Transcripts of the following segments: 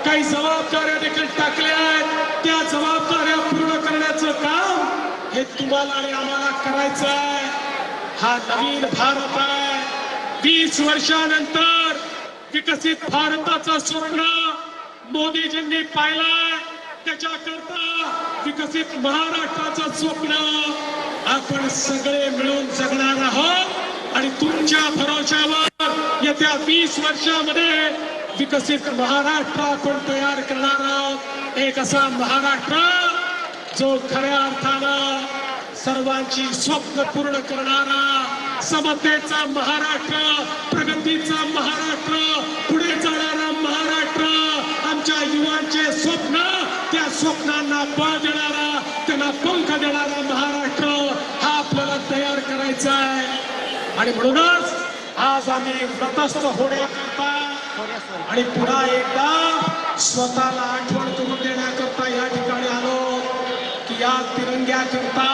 काही जबाबदाऱ्या देखील टाकल्या आहेत, त्या जबाबदाऱ्या पूर्ण करण्याचं काम हे तुम्हाला आणि आम्हाला करायचं आहे. हा नवीन भारत आहे. 20 वर्षानंतर विकसित भारताचं स्वप्न मोदीजींनी पाहिलंय. त्याच्याकरता विकसित महाराष्ट्राचं स्वप्न आपण सगळे मिळून जगणार आहोत आणि तुमच्या भरोशावर येत्या 20 वर्षामध्ये विकसित महाराष्ट्र आपण तयार करणार आहोत. एक असा महाराष्ट्र जो खऱ्या अर्थानं सर्वांची स्वप्न पूर्ण करणारा, समतेचा महाराष्ट्र, प्रगतीचा महाराष्ट्र, पुढे जाणारा महाराष्ट्र, आमच्या युवांचे स्वप्न, त्या स्वप्नांना बळ देणारा, त्यांना पंख देणारा महाराष्ट्र हा आपल्याला तयार करायचा आहे. आणि म्हणूनच आज आम्ही व्रतस्थ होण्याकरता आणि पुन्हा एकदा स्वतःला आठवण करून देण्याकरता या ठिकाणी आलो की या तिरंग्याकरता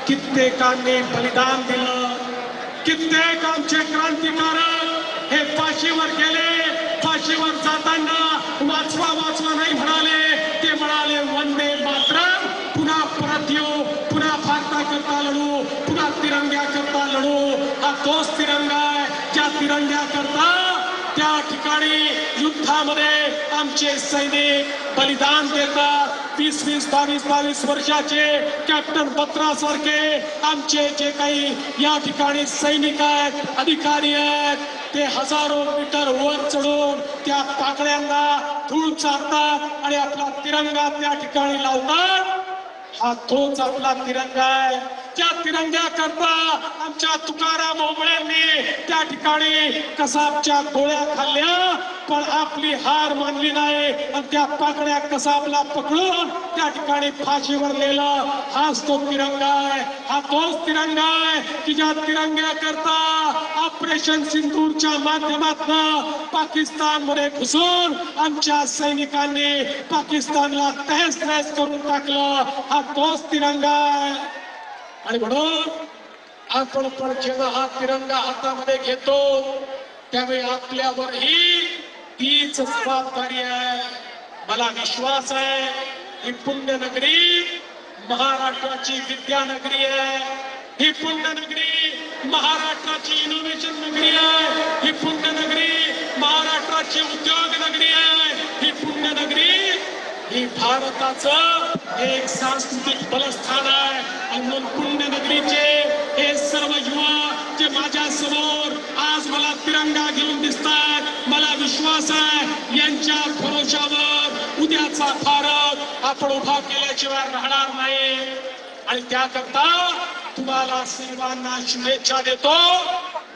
कित्येकांनी बलिदान दिलं. कित्येक आमचे क्रांतिकारक हे फाशीवर गेले. फाशीवर जाताना वाचवा वाचवा नाही म्हणाले, ते म्हणाले वंदे मातरम, पुन्हा परत येऊ, पुन्हा भारताकरता लढू, पुन्हा तिरंग्याकरता लढू. हा तोच तिरंगा आहे ज्या तिरंग्याकरता त्या ठिकाणी युद्धामध्ये आमचे सैनिक बलिदान देतात. 20-20, 22-22 वर्षाचे कॅप्टन बत्रा सारखे आमचे जे काही या ठिकाणी सैनिक आहेत, अधिकारी आहेत, ते हजारो मीटर वर चढून त्या पाकळ्यांना धूळ चारतात आणि आपला तिरंगा त्या ठिकाणी लावतात. हा तोच आपला तिरंगा आहे. त्या तिरंग्याकरता आमच्या तुकाराम ओंबळेंनी त्या ठिकाणी कसाबच्या गोळ्या खाल्ल्या, पण आपली हार मानली नाही आणि त्या पाकड्या कसाबला पकडून त्या ठिकाणी फाशीवर नेलं. हाच तो तिरंगा आहे. हा तोच तिरंगा आहे की ज्या तिरंग्याकरता ऑपरेशन सिंदूरच्या माध्यमातून पाकिस्तानमध्ये घुसून आमच्या सैनिकांनी पाकिस्तानला तहस नहस करून टाकलं. हा तोच तिरंगा आहे. आणि म्हणून आपण पण जेव्हा हा तिरंगा हातामध्ये घेतो त्यावेळी आपल्यावरही तीच जबाबदारी आहे. मला विश्वास आहे ही पुण्यनगरी महाराष्ट्राची विद्यानगरी आहे. ही पुण्यनगरी महाराष्ट्राची इनोव्हेशन नगरी आहे. ही पुण्यनगरी महाराष्ट्राची उद्योग नगरी आहे. ही पुण्यनगरी ही भारताचं एक सांस्कृतिक बलस्थान आहे. आणि म्हणून पुण्यनगरीचे हे सर्व युवा जे माझ्या समोर आज मला तिरंगा घेऊन दिसतात, मला विश्वास आहे यांच्या भरोशावर उद्याचा भारत आपण उभा केल्याशिवाय राहणार नाही. आणि त्याकरता तुम्हाला सर्वांना शुभेच्छा देतो.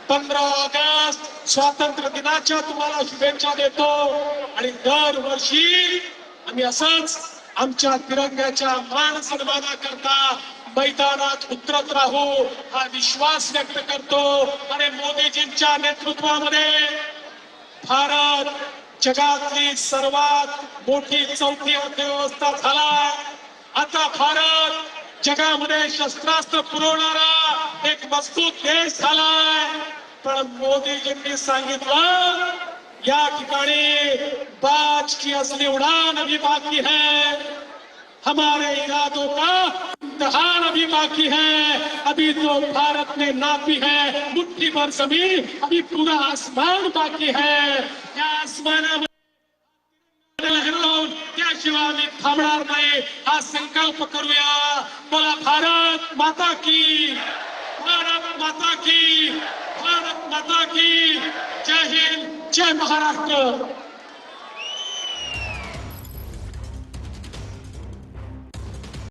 15 ऑगस्ट स्वातंत्र्य दिनाच्या तुम्हाला शुभेच्छा देतो. आणि दरवर्षी आम्ही असंच आमच्या तिरंग्याच्या मान सन्मानाकरता मैदानात उतरत राहू हा विश्वास व्यक्त करतो. आणि मोदीजींच्या नेतृत्वामध्ये भारत जगातली सर्वात मोठी चौथी अर्थव्यवस्था झालाय. आता भारत जगामध्ये शस्त्रास्त्र पुरवणारा एक मजबूत देश झालाय. पण मोदीजींनी सांगितलं या ठिकाणी बाज की असली उड़ान अभी बाकी है, हमारे इरादों का इम्तिहान अभी बाकी है. अभी तो भारत ने नापी है मुट्ठी भर जमीन, अभी पूरा आसमान बाकी है. या आसमानामध्ये त्याशिवाय आम्ही थांबणार नाही हा संकल्प करूया. बोला भारत माता की, भारत माता की, भारत माता की. जय हिंद, जय महाराष्ट्र.